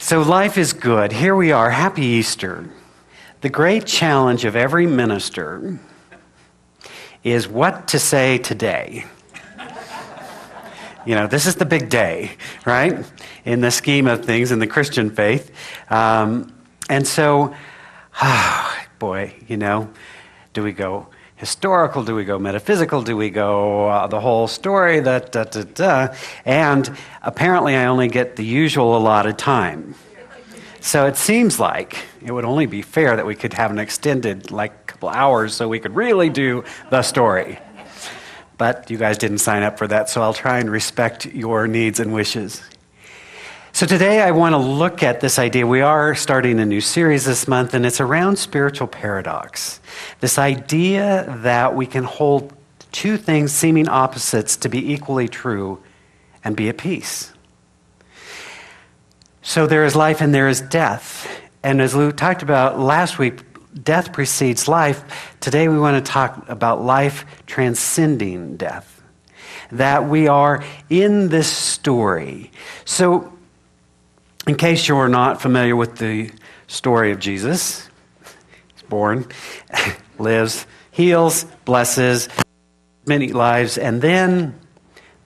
So life is good. Here we are. Happy Easter. The great challenge of every minister is what to say today. You know, this is the big day, right? In the scheme of things in the Christian faith. And so, boy, you know, do we go historical? Do we go metaphysical? Do we go the whole story? And apparently I only get the usual allotted time. So it seems like it would only be fair that we could have an extended, couple hours so we could really do the story. But you guys didn't sign up for that, so I'll try and respect your needs and wishes. So today I want to look at this idea. We are starting a new series this month, and it's around spiritual paradox. This idea that we can hold two things seeming opposites to be equally true and be at peace. So there is life and there is death. And as Lou talked about last week, death precedes life. Today we want to talk about life transcending death. That we are in this story. So in case you're not familiar with the story of Jesus, he's born, lives, heals, blesses, many lives, and then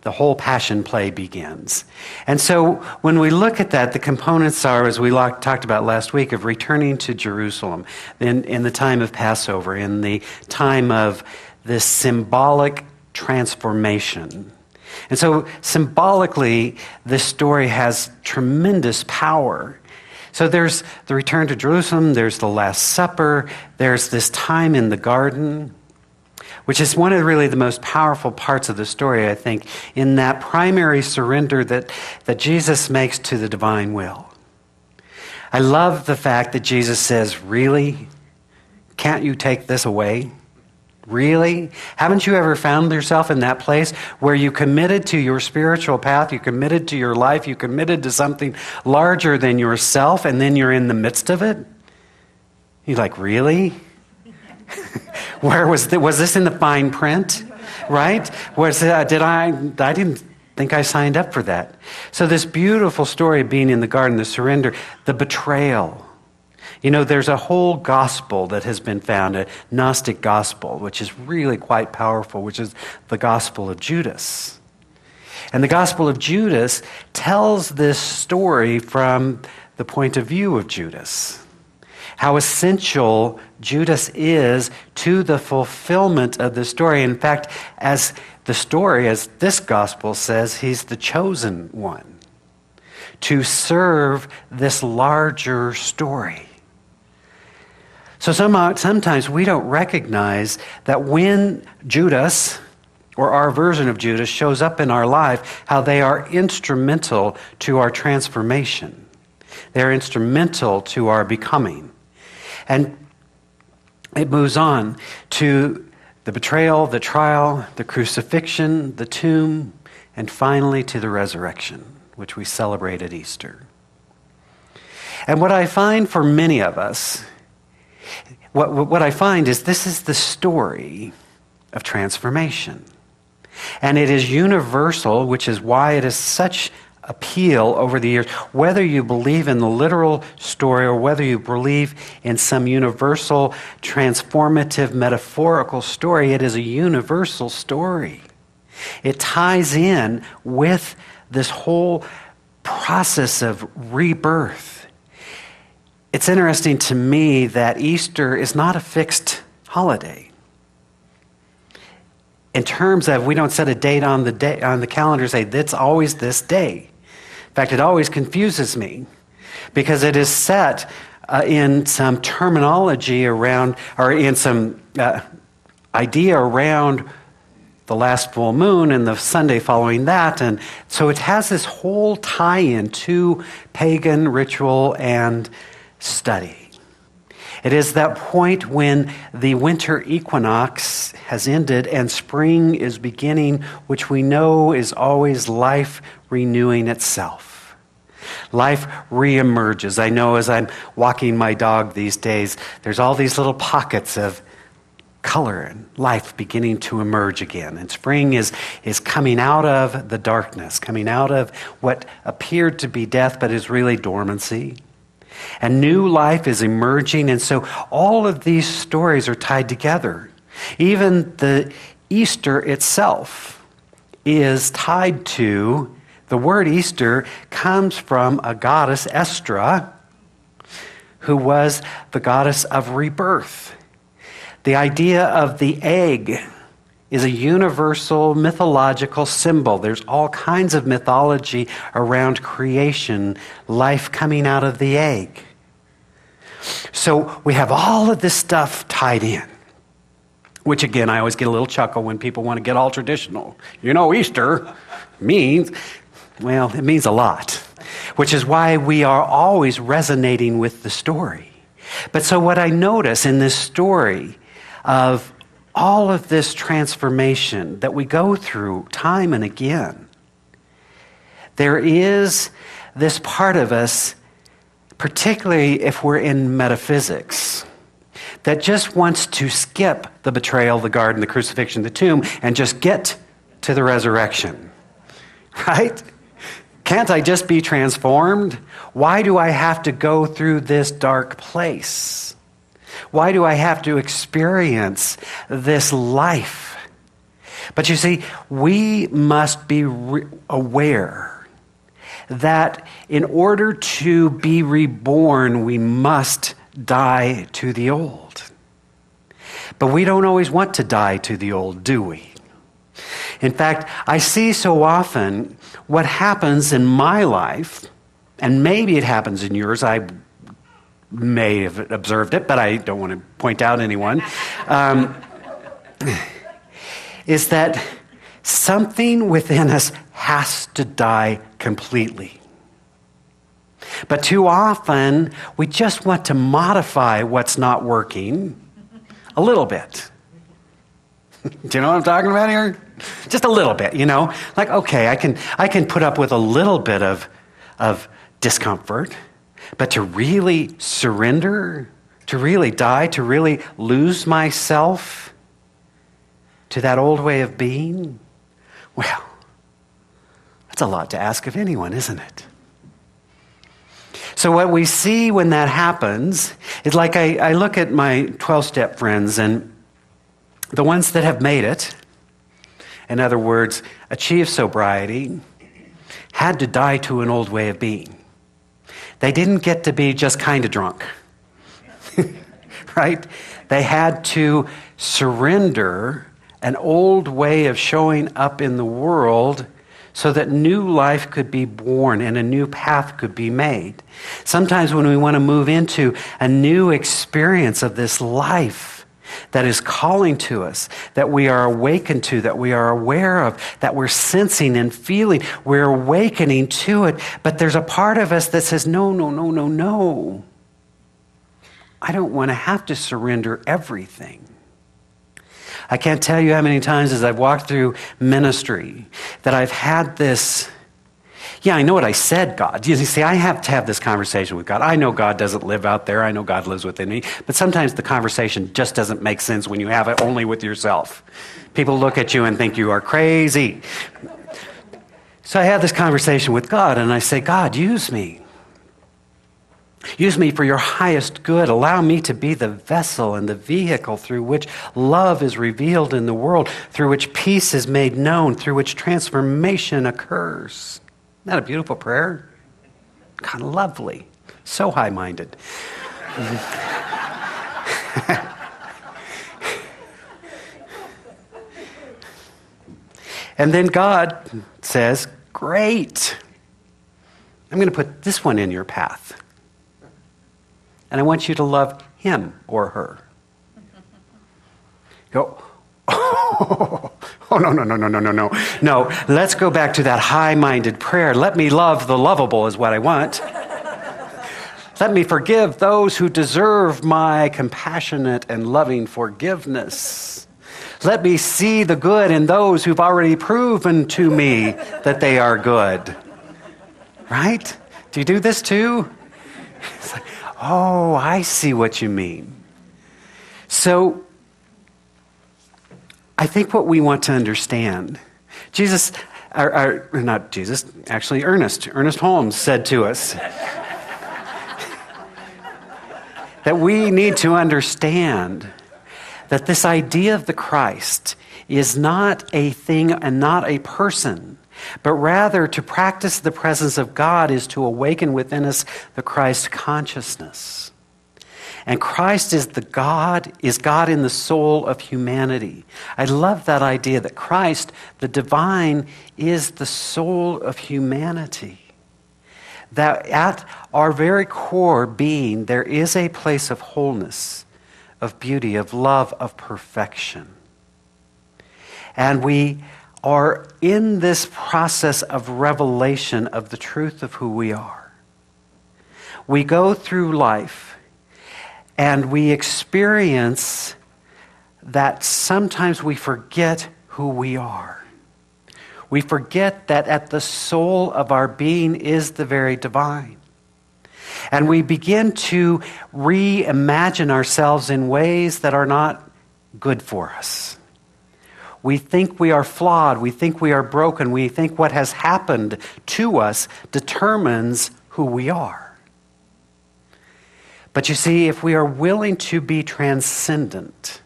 the whole passion play begins. And so when we look at that, the components are, as we talked about last week, of returning to Jerusalem in the time of Passover, in the time of this symbolic transformation. And so symbolically, this story has tremendous power. So there's the return to Jerusalem, there's the Last Supper, there's this time in the garden, which is one of really the most powerful parts of the story, I think, in that primary surrender that Jesus makes to the divine will. I love the fact that Jesus says, "Really? Can't you take this away? Really? Haven't you ever found yourself in that place where you committed to your spiritual path, you committed to your life, you committed to something larger than yourself, and then you're in the midst of it?" You're like, really? Where was this in the fine print? Right? I didn't think I signed up for that. So this beautiful story of being in the garden, the surrender, the betrayal. You know, there's a whole gospel that has been found, a Gnostic gospel, which is really quite powerful, which is the gospel of Judas. And the gospel of Judas tells this story from the point of view of Judas. How essential Judas is to the fulfillment of the story. In fact, as this gospel says, he's the chosen one to serve this larger story. So sometimes we don't recognize that when Judas, or our version of Judas, shows up in our life, how they are instrumental to our transformation. They're instrumental to our becoming. And it moves on to the betrayal, the trial, the crucifixion, the tomb, and finally to the resurrection, which we celebrate at Easter. And what I find for many of us, what I find is this is the story of transformation. And it is universal, which is why it is such appeal over the years. Whether you believe in the literal story or whether you believe in some universal, transformative, metaphorical story, it is a universal story. It ties in with this whole process of rebirth. It's interesting to me that Easter is not a fixed holiday. In terms of, we don't set a date on the calendar and say, it's always this day. In fact, it always confuses me because it is set in some terminology around, or in some idea around the last full moon and the Sunday following that. And so it has this whole tie-in to pagan ritual and study. It is that point when the winter equinox has ended and spring is beginning, which we know is always life renewing itself. Life reemerges. I know as I'm walking my dog these days, there's all these little pockets of color and life beginning to emerge again. And spring is coming out of the darkness, coming out of what appeared to be death, but is really dormancy. And new life is emerging. And so all of these stories are tied together. Even the Easter itself is tied to, the word Easter comes from a goddess, Estra, who was the goddess of rebirth. The idea of the egg is a universal mythological symbol. There's all kinds of mythology around creation, life coming out of the egg. So we have all of this stuff tied in, which again, I always get a little chuckle when people want to get all traditional. You know, Easter means, well, it means a lot, which is why we are always resonating with the story. But so what I notice in this story of all of this transformation that we go through time and again, there is this part of us, particularly if we're in metaphysics, that just wants to skip the betrayal, the garden, the crucifixion, the tomb, and just get to the resurrection, right? Can't I just be transformed? Why do I have to go through this dark place? Why do I have to experience this life? But you see, we must be aware that in order to be reborn, we must die to the old. But we don't always want to die to the old, do we? In fact, I see so often what happens in my life, and maybe it happens in yours. I may have observed it, but I don't want to point out anyone, is that something within us has to die completely. But too often, we just want to modify what's not working a little bit. Do you know what I'm talking about here? Just a little bit, you know? Like, okay, I can put up with a little bit of discomfort, but to really surrender, to really die, to really lose myself to that old way of being, well, that's a lot to ask of anyone, isn't it? So what we see when that happens is like I look at my 12-step friends and the ones that have made it, in other words, achieved sobriety, had to die to an old way of being. They didn't get to be just kind of drunk, right? They had to surrender an old way of showing up in the world so that new life could be born and a new path could be made. Sometimes when we want to move into a new experience of this life that is calling to us, that we are awakened to, that we are aware of, that we're sensing and feeling, we're awakening to it. But there's a part of us that says, no. I don't want to have to surrender everything. I can't tell you how many times as I've walked through ministry that I've had this, I know what I said, God. You see, I have to have this conversation with God. I know God doesn't live out there. I know God lives within me. But sometimes the conversation just doesn't make sense when you have it only with yourself. People look at you and think you are crazy. So I have this conversation with God and I say, God, use me. Use me for your highest good. Allow me to be the vessel and the vehicle through which love is revealed in the world, through which peace is made known, through which transformation occurs. Isn't that a beautiful prayer? Kind of lovely. So high-minded. And then God says, great. I'm going to put this one in your path. And I want you to love him or her. Go, no. No, let's go back to that high-minded prayer. Let me love the lovable is what I want. Let me forgive those who deserve my compassionate and loving forgiveness. Let me see the good in those who've already proven to me that they are good. Right? Do you do this too? It's like, oh, I see what you mean. So I think what we want to understand, Ernest Holmes said to us that we need to understand that this idea of the Christ is not a thing and not a person, but rather to practice the presence of God is to awaken within us the Christ consciousness. And Christ is God in the soul of humanity. I love that idea that Christ, the divine, is the soul of humanity. That at our very core being, there is a place of wholeness, of beauty, of love, of perfection. And we are in this process of revelation of the truth of who we are. We go through life and we experience that sometimes we forget who we are. We forget that at the soul of our being is the very divine. And we begin to reimagine ourselves in ways that are not good for us. We think we are flawed. We think we are broken. We think what has happened to us determines who we are. But you see, if we are willing to be transcendent,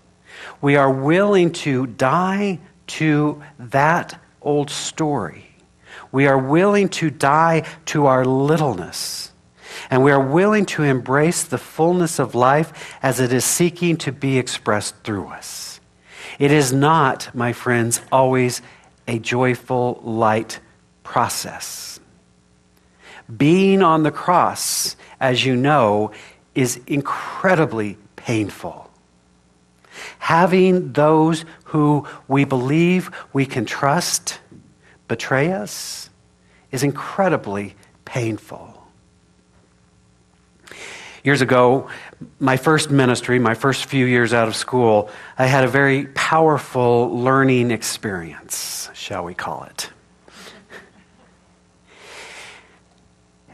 we are willing to die to that old story. We are willing to die to our littleness. And we are willing to embrace the fullness of life as it is seeking to be expressed through us. It is not, my friends, always a joyful, light process. Being on the cross, as you know, is incredibly painful. Having those who we believe we can trust betray us is incredibly painful. Years ago, my first ministry, my first few years out of school, I had a very powerful learning experience, shall we call it.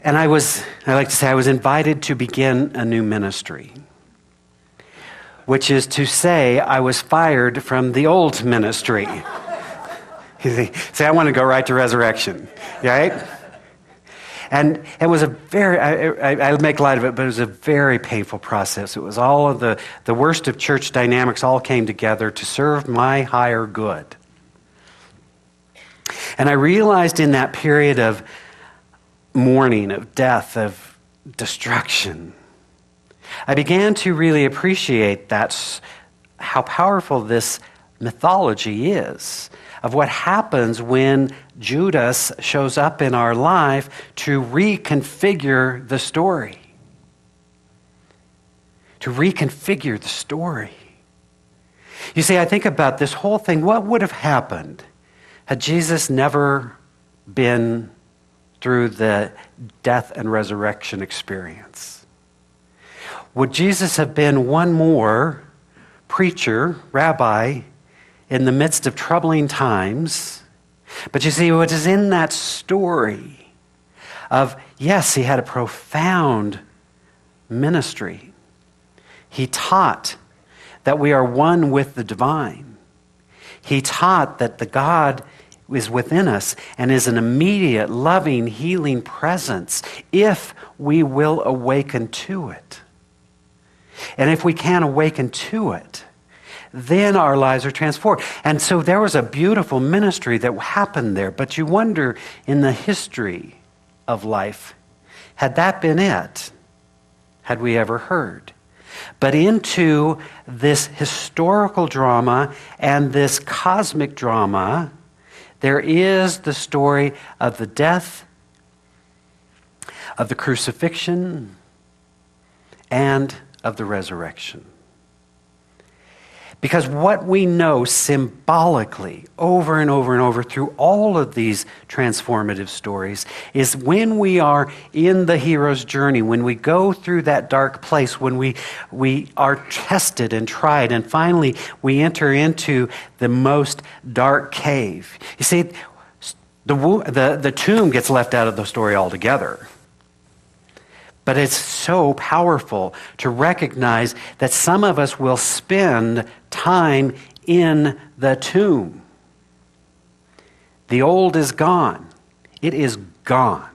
And I was invited to begin a new ministry, which is to say I was fired from the old ministry. You see, I want to go right to resurrection, right? And it was a very, I make light of it, but it was a very painful process. It was all of the worst of church dynamics all came together to serve my higher good. And I realized in that period of mourning, of death, of destruction, I began to really appreciate how powerful this mythology is of what happens when Judas shows up in our life to reconfigure the story. To reconfigure the story. You see, I think about this whole thing. What would have happened had Jesus never been through the death and resurrection experience? Would Jesus have been one more preacher, rabbi, in the midst of troubling times? But you see, what is in that story of, yes, he had a profound ministry. He taught that we are one with the divine. He taught that the God is within us and is an immediate, loving, healing presence if we will awaken to it. And if we can't awaken to it, then our lives are transformed. And so there was a beautiful ministry that happened there. But you wonder, in the history of life, had that been it? Had we ever heard? But into this historical drama and this cosmic drama, there is the story of the death, of the crucifixion, and of the resurrection. Because what we know symbolically over and over and over through all of these transformative stories is when we are in the hero's journey, when we go through that dark place, when we are tested and tried, and finally we enter into the most dark cave. You see, the tomb gets left out of the story altogether. But it's so powerful to recognize that some of us will spend time in the tomb. The old is gone. It is gone.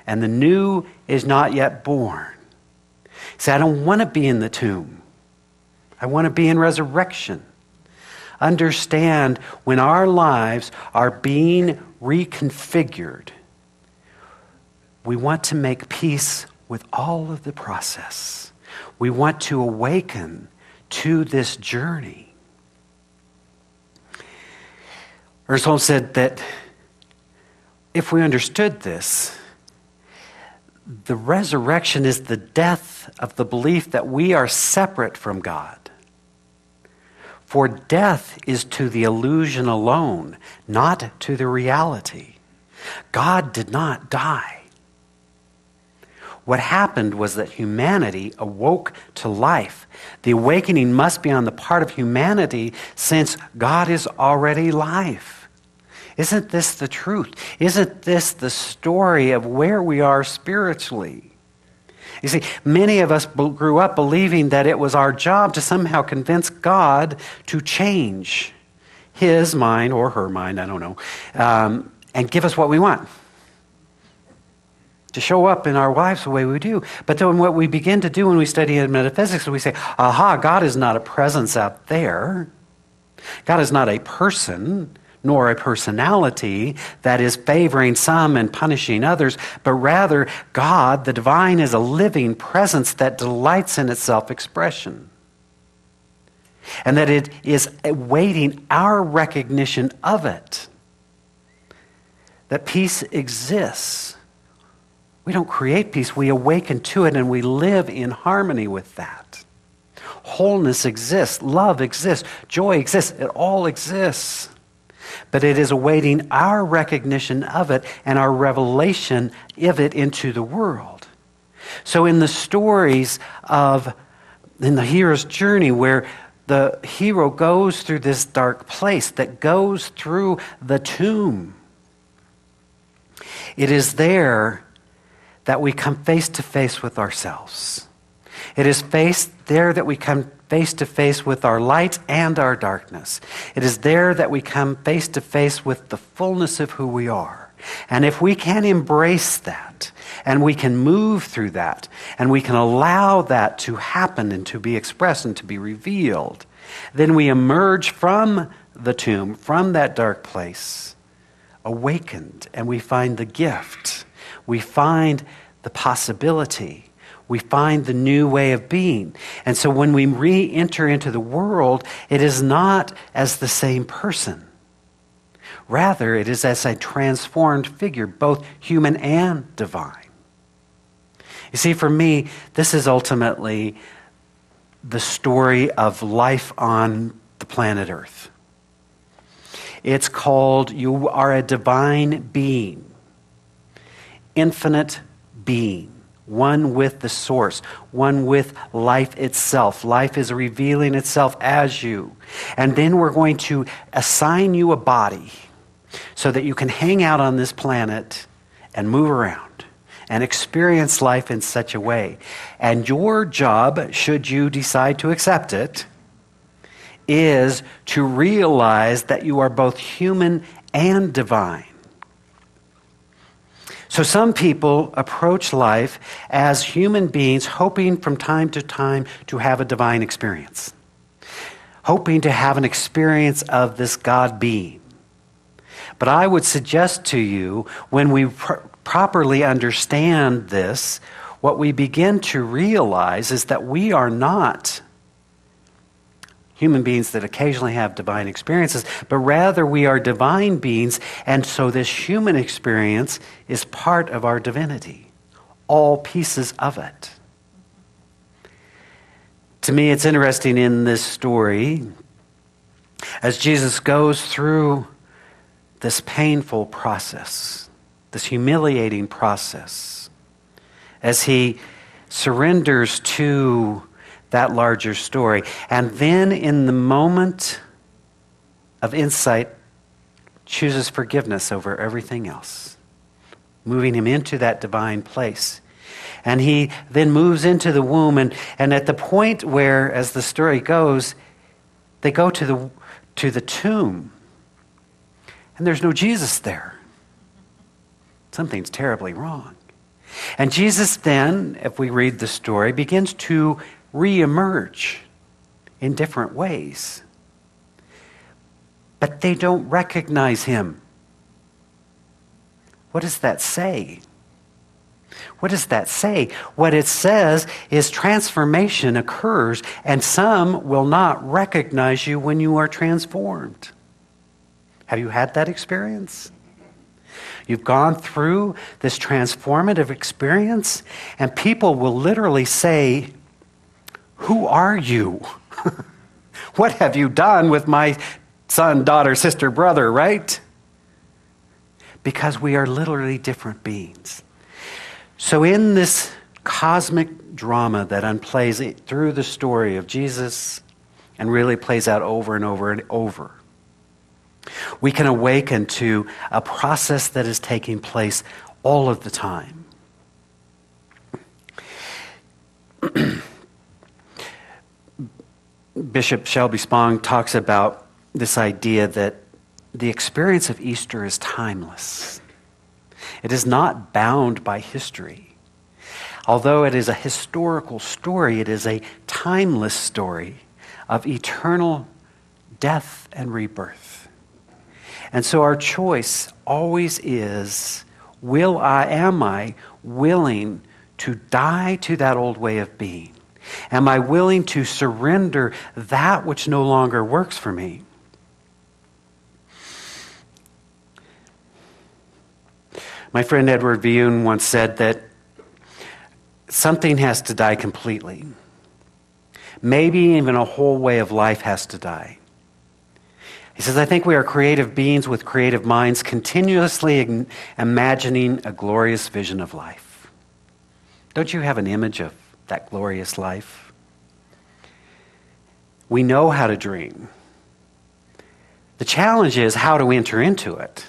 And the new is not yet born. See, I don't want to be in the tomb. I want to be in resurrection. Understand, when our lives are being reconfigured, we want to make peace with all of the process. We want to awaken to this journey. Ernst Holmes said that if we understood this, the resurrection is the death of the belief that we are separate from God. For death is to the illusion alone, not to the reality. God did not die. What happened was that humanity awoke to life. The awakening must be on the part of humanity, since God is already life. Isn't this the truth? Isn't this the story of where we are spiritually? You see, many of us grew up believing that it was our job to somehow convince God to change his mind or her mind, I don't know, and give us what we want, to show up in our lives the way we do. But then what we begin to do when we study in metaphysics, we say, aha, God is not a presence out there. God is not a person, nor a personality that is favoring some and punishing others, but rather God, the divine, is a living presence that delights in its self-expression. And that it is awaiting our recognition of it. That peace exists. We don't create peace, we awaken to it, and we live in harmony with that. Wholeness exists, love exists, joy exists, it all exists. But it is awaiting our recognition of it and our revelation of it into the world. So in the stories in the hero's journey, where the hero goes through this dark place, that goes through the tomb, it is there that we come face to face with ourselves. It is there that we come face to face with our light and our darkness. It is there that we come face to face with the fullness of who we are. And if we can embrace that, and we can move through that, and we can allow that to happen and to be expressed and to be revealed, then we emerge from the tomb, from that dark place, awakened, and we find the gift. We find the possibility. We find the new way of being. And so when we re-enter into the world, it is not as the same person. Rather, it is as a transformed figure, both human and divine. You see, for me, this is ultimately the story of life on the planet Earth. It's called, you are a divine being, infinite being. One with the source, one with life itself. Life is revealing itself as you. And then we're going to assign you a body so that you can hang out on this planet and move around and experience life in such a way. And your job, should you decide to accept it, is to realize that you are both human and divine. So some people approach life as human beings, hoping from time to time to have a divine experience, hoping to have an experience of this God being. But I would suggest to you, when we properly understand this, what we begin to realize is that we are not human beings that occasionally have divine experiences, but rather we are divine beings, and so this human experience is part of our divinity, all pieces of it. To me, it's interesting in this story, as Jesus goes through this painful process, this humiliating process, as he surrenders to that larger story. And then in the moment of insight, chooses forgiveness over everything else, moving him into that divine place. And he then moves into the womb, and at the point where, as the story goes, They go to the tomb, and there's no Jesus there. Something's terribly wrong. And Jesus then, if we read the story, begins to reemerge in different ways. But they don't recognize him. What does that say? What does that say? What it says is transformation occurs, and some will not recognize you when you are transformed. Have you had that experience? You've gone through this transformative experience, and people will literally say, "Who are you? What have you done with my son, daughter, sister, brother," right? Because we are literally different beings. So in this cosmic drama that unplays through the story of Jesus and really plays out over and over and over, we can awaken to a process that is taking place all of the time. Bishop Shelby Spong talks about this idea that the experience of Easter is timeless. It is not bound by history. Although it is a historical story, it is a timeless story of eternal death and rebirth. And so our choice always is, am I willing to die to that old way of being? Am I willing to surrender that which no longer works for me? My friend Edward Viune once said that something has to die completely. Maybe even a whole way of life has to die. He says, I think we are creative beings with creative minds, continuously imagining a glorious vision of life. Don't you have an image of that glorious life? We know how to dream. The challenge is how to enter into it.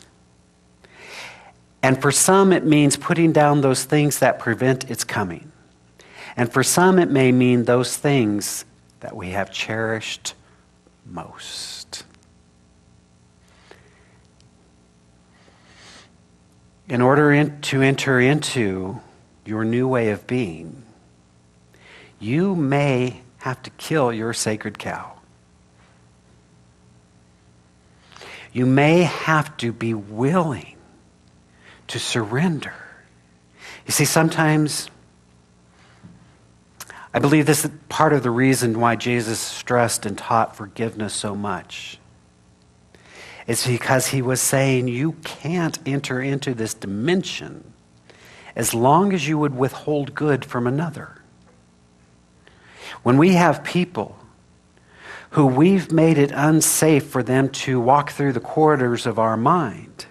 And for some, it means putting down those things that prevent its coming. And for some, it may mean those things that we have cherished most. In order to enter into your new way of being, you may have to kill your sacred cow. You may have to be willing to surrender. You see, sometimes, I believe this is part of the reason why Jesus stressed and taught forgiveness so much. It's because he was saying you can't enter into this dimension as long as you would withhold good from another. When we have people who we've made it unsafe for them to walk through the corridors of our mind,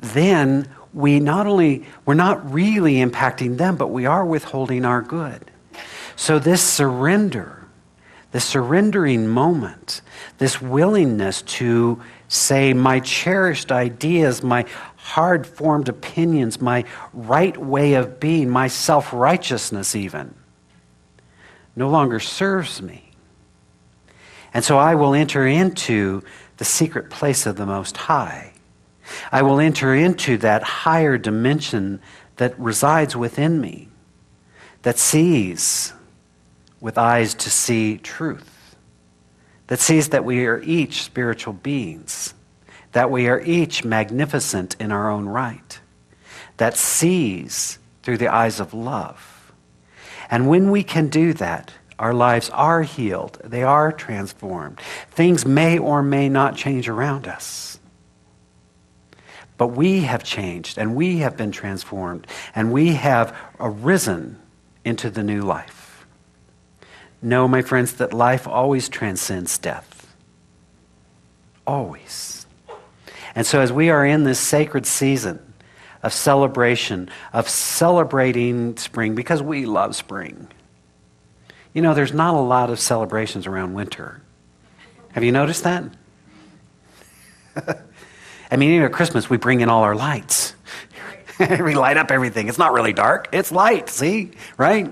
then we're not really impacting them, but we are withholding our good. So this surrender, the surrendering moment, this willingness to say my cherished ideas, my hard-formed opinions, my right way of being, my self-righteousness even, no longer serves me. And so I will enter into the secret place of the Most High. I will enter into that higher dimension that resides within me, that sees with eyes to see truth, that sees that we are each spiritual beings, that we are each magnificent in our own right, that sees through the eyes of love. And when we can do that, our lives are healed, they are transformed. Things may or may not change around us. But we have changed, and we have been transformed, and we have arisen into the new life. Know, my friends, that life always transcends death. Always. And so as we are in this sacred season of celebration, of celebrating spring, because we love spring. You know, there's not a lot of celebrations around winter. Have you noticed that? I mean, even at Christmas, we bring in all our lights. We light up everything. It's not really dark. It's light, see? Right?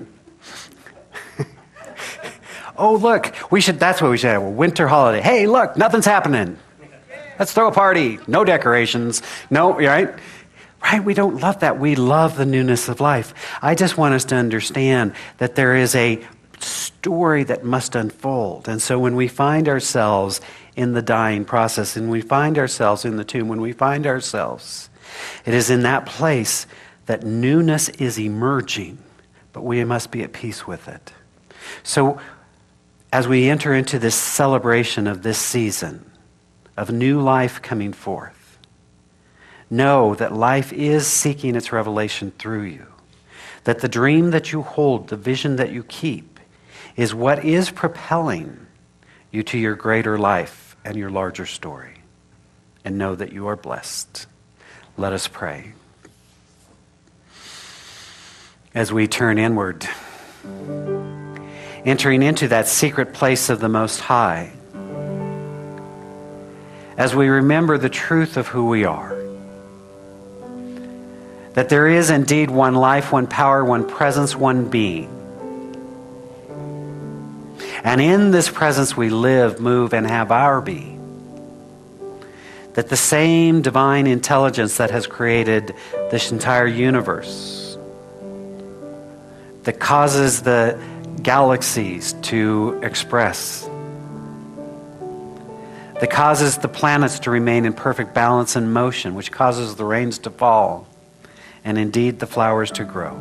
Oh, look, that's what we should have, a winter holiday. Hey, look, nothing's happening. Let's throw a party. No decorations. No, right? Right? We don't love that. We love the newness of life. I just want us to understand that there is a story that must unfold. And so when we find ourselves in the dying process, and we find ourselves in the tomb, when we find ourselves, it is in that place that newness is emerging, but we must be at peace with it. So as we enter into this celebration of this season of new life coming forth, know that life is seeking its revelation through you. That the dream that you hold, the vision that you keep, is what is propelling you to your greater life and your larger story. And know that you are blessed. Let us pray. As we turn inward, entering into that secret place of the Most High, as we remember the truth of who we are, that there is indeed one life, one power, one presence, one being. And in this presence we live, move, and have our being. That the same divine intelligence that has created this entire universe, that causes the galaxies to express, that causes the planets to remain in perfect balance and motion, which causes the rains to fall, and indeed the flowers to grow.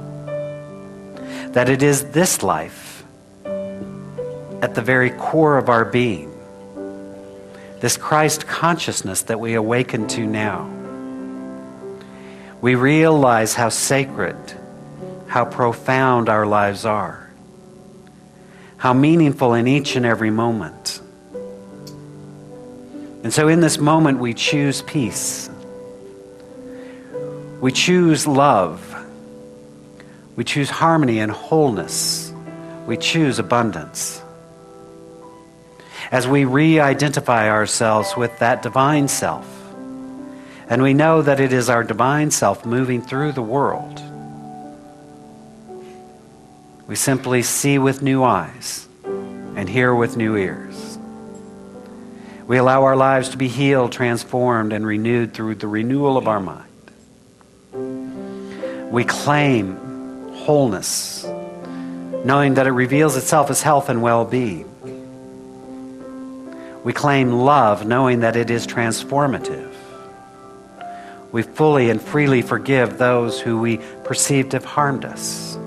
That it is this life at the very core of our being, this Christ consciousness that we awaken to now. We realize how sacred, how profound our lives are, how meaningful in each and every moment. And so in this moment we choose peace. We choose love. We choose harmony and wholeness. We choose abundance. As we re-identify ourselves with that divine self, and we know that it is our divine self moving through the world, we simply see with new eyes and hear with new ears. We allow our lives to be healed, transformed, and renewed through the renewal of our mind. We claim wholeness, knowing that it reveals itself as health and well-being. We claim love, knowing that it is transformative. We fully and freely forgive those who we perceive to have harmed us.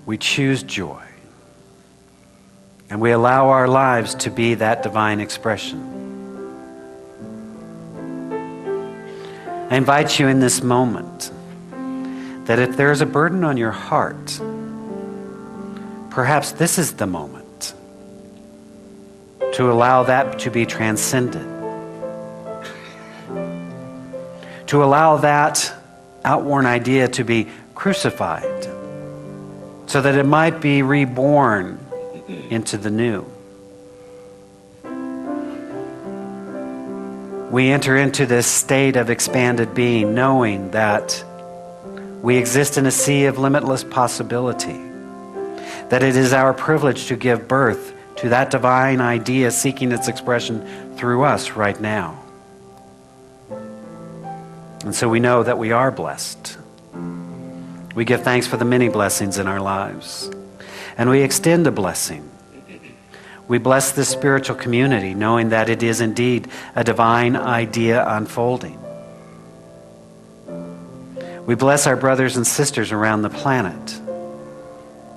We choose joy. And we allow our lives to be that divine expression. I invite you in this moment that if there is a burden on your heart, perhaps this is the moment to allow that to be transcended. To allow that outworn idea to be crucified so that it might be reborn into the new. We enter into this state of expanded being, knowing that we exist in a sea of limitless possibility, that it is our privilege to give birth to that divine idea seeking its expression through us right now. And so we know that we are blessed. We give thanks for the many blessings in our lives. And we extend a blessing. We bless this spiritual community, knowing that it is indeed a divine idea unfolding. We bless our brothers and sisters around the planet.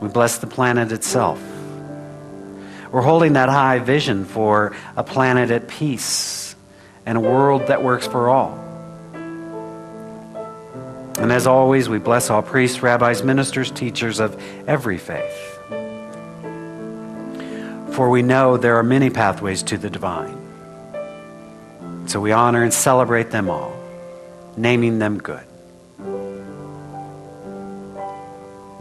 We bless the planet itself. We're holding that high vision for a planet at peace and a world that works for all. And as always, we bless all priests, rabbis, ministers, teachers of every faith. For we know there are many pathways to the divine. So we honor and celebrate them all, naming them good.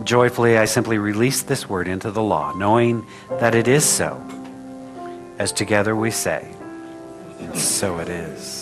Joyfully, I simply release this word into the law, knowing that it is so, as together we say, so it is.